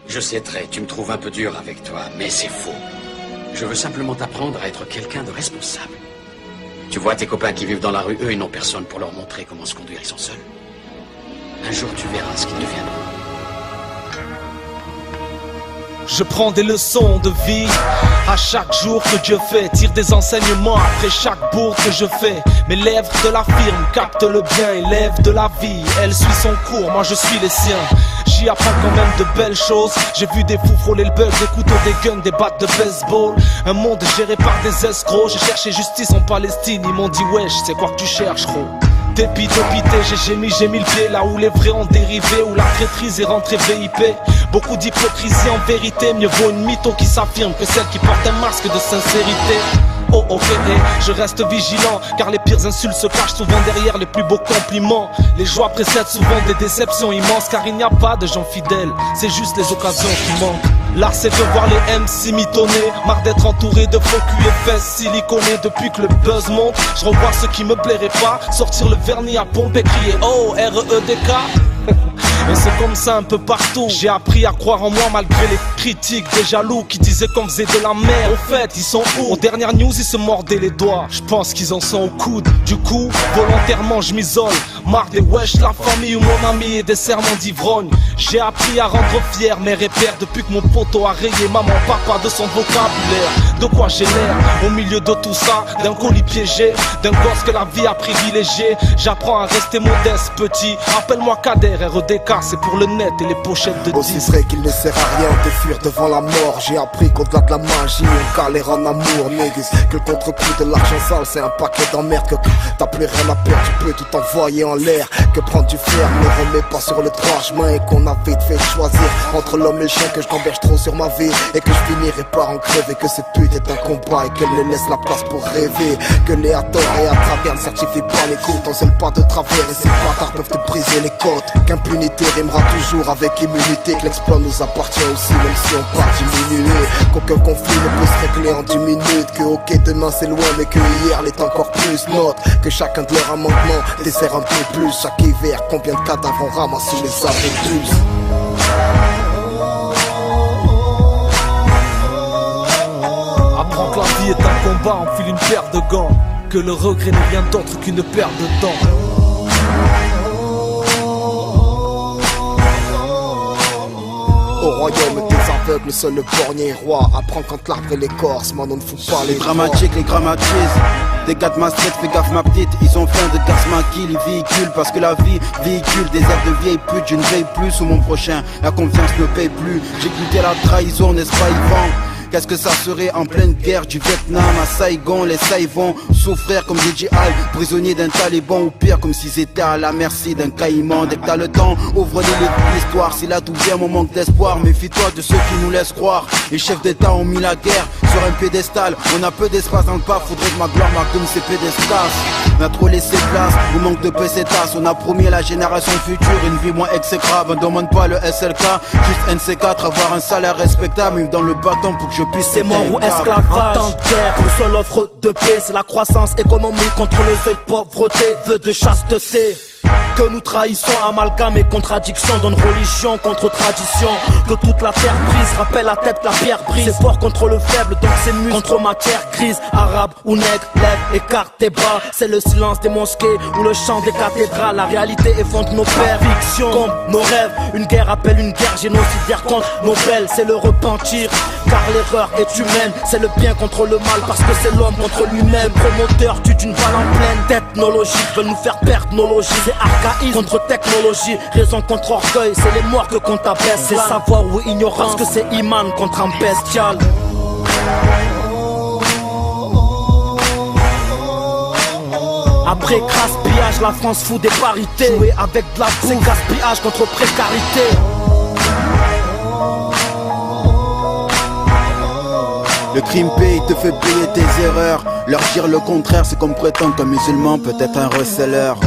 Je sais, Trey, tu me trouves un peu dur avec toi, mais c'est faux. Je veux simplement t'apprendre à être quelqu'un de responsable. Tu vois tes copains qui vivent dans la rue, eux, ils n'ont personne pour leur montrer comment se conduire, ils sont seuls. Un jour, tu verras ce qu'ils deviendront. Je prends des leçons de vie à chaque jour que Dieu fait. Tire des enseignements après chaque bourde que je fais. Mes lèvres de la firme captent le bien, élève de la vie. Elle suit son cours, moi je suis les siens. J'y apprends quand même de belles choses. J'ai vu des fous frôler le bug, des couteaux, des guns, des battes de baseball. Un monde géré par des escrocs. J'ai cherché justice en Palestine, ils m'ont dit wesh, c'est quoi que tu cherches, gros? Dépité, j'ai mis le pied là où les vrais ont dérivé, où la traîtrise est rentrée VIP. Beaucoup d'hypocrisie en vérité, mieux vaut une mytho qui s'affirme que celle qui porte un masque de sincérité. Oh ok, je reste vigilant, car les pires insultes se cachent souvent derrière les plus beaux compliments. Les joies précèdent souvent des déceptions immenses, car il n'y a pas de gens fidèles, c'est juste les occasions qui manquent. Là c'est de voir les MC mitonner, marre d'être entouré de faux cul et fesses siliconées. Depuis que le buzz monte, je revois ce qui me plairait pas, sortir le vernis à pompe et crier oh R-E-E-D-K. Et c'est comme ça un peu partout. J'ai appris à croire en moi malgré les critiques des jaloux qui disaient qu'on faisait de la merde. Au fait, ils sont où? Aux dernières news, ils se mordaient les doigts. Je pense qu'ils en sont au coude. Du coup, volontairement, je m'isole. Marre des wesh, la famille ou mon ami et des serments d'ivrogne. J'ai appris à rendre fier mes repères depuis que mon poteau a rayé maman, papa de son vocabulaire. De quoi j'ai l'air au milieu de tout ça? D'un colis piégé, d'un gosse que la vie a privilégié. J'apprends à rester modeste, petit. Appelle-moi Kader, REDK, c'est pour le net et les pochettes de aussi disques. vrai qu'il ne sert à rien de fuir devant la mort. J'ai appris qu'au-delà de la magie, on galère en amour, niggas. Que le contre-coup de l'argent sale, c'est un paquet d'emmerde. Que t'as plus rien à perdre, tu peux tout envoyer en l'air. Que prendre du fer ne remet pas sur le droit chemin. Et qu'on a vite fait choisir entre l'homme et le chien. Que je gamberge trop sur ma vie et que je finirai par en crever. Que cette pute est un combat et qu'elle ne laisse la place pour rêver. Que les à tort et à travers ne certifient pas les coups. On seul pas de travers et ces bâtards peuvent te briser les côtes. Qu'impunité rimera toujours avec immunité. Que l'exploit nous appartient aussi même si on part diminuer. Qu'aucun conflit ne peut se régler en 10 minutes. Que ok demain c'est loin mais que hier l'est encore plus. Note que chacun de leurs amendements dessert un peu plus. Chaque hiver combien de cadavres on ramasse sous les abribus. Apprends que la vie est un combat, enfile une paire de gants. Que le regret n'est rien d'autre qu'une perte de temps. Au royaume des aveugles, seul le borgné est roi. Apprends quand l'arbre est l'écorce, man on ne fout pas les dramatiques, les grammatises. Des gars de ma street, fais gaffe ma petite. Ils ont faim de casse ma kill, ils véhiculent. Parce que la vie véhicule des airs de vieille pute. Je ne veille plus sous mon prochain, la confiance ne paye plus. J'ai goûté la trahison, n'est-ce pas Yvan? Qu'est-ce que ça serait en pleine guerre du Vietnam à Saigon? Les Saïs vont souffrir comme des GI, prisonniers d'un taliban ou pire comme s'ils étaient à la merci d'un caïman. Dès que t'as le temps, ouvre les livres de l'histoire. Si là tout vient mon manque d'espoir, méfie-toi de ceux qui nous laissent croire. Les chefs d'état ont mis la guerre sur un pédestal. On a peu d'espace dans le pas, faudrait que ma gloire marque comme ces pédestals. On a trop laissé place, au manque de pesetas. On a promis à la génération future une vie moins exécrable. On demande pas le SLK, juste NC4, avoir un salaire respectable. Même dans le bâton pour que je puisse. C'est mort ou esclavage. En temps de guerre, une seule offre de paix, c'est la croissance économique contre le vœu de pauvreté, vœu de chasteté. Que nous trahissons, amalgame et contradiction. Donne religion contre tradition. Que toute la terre brise, rappelle la tête, la pierre brise. C'est fort contre le faible, donc c'est muscle contre matière grise. Arabe ou nègre, lève, écarte tes bras. C'est le silence des mosquées ou le chant des cathédrales. La réalité effondre nos pères, fiction comme nos rêves. Une guerre appelle une guerre génocidaire contre nos belles. C'est le repentir, car l'erreur est humaine. C'est le bien contre le mal, parce que c'est l'homme contre lui-même. Promoteur tue d'une balle en pleine. Technologie veulent nous faire perdre nos logis. C'est archaïsme contre technologie, raison contre orgueil. C'est les morts que qu'on t'abaisse. C'est savoir ou ignorance, que c'est Iman contre un bestial. Après crasse-pillage, la France fout des parités. Jouer avec de la boue, c'est gaspillage contre précarité. Le crime paye, te fait payer tes erreurs. Leur dire le contraire, c'est comme prétendre qu'un musulman peut être un receleur.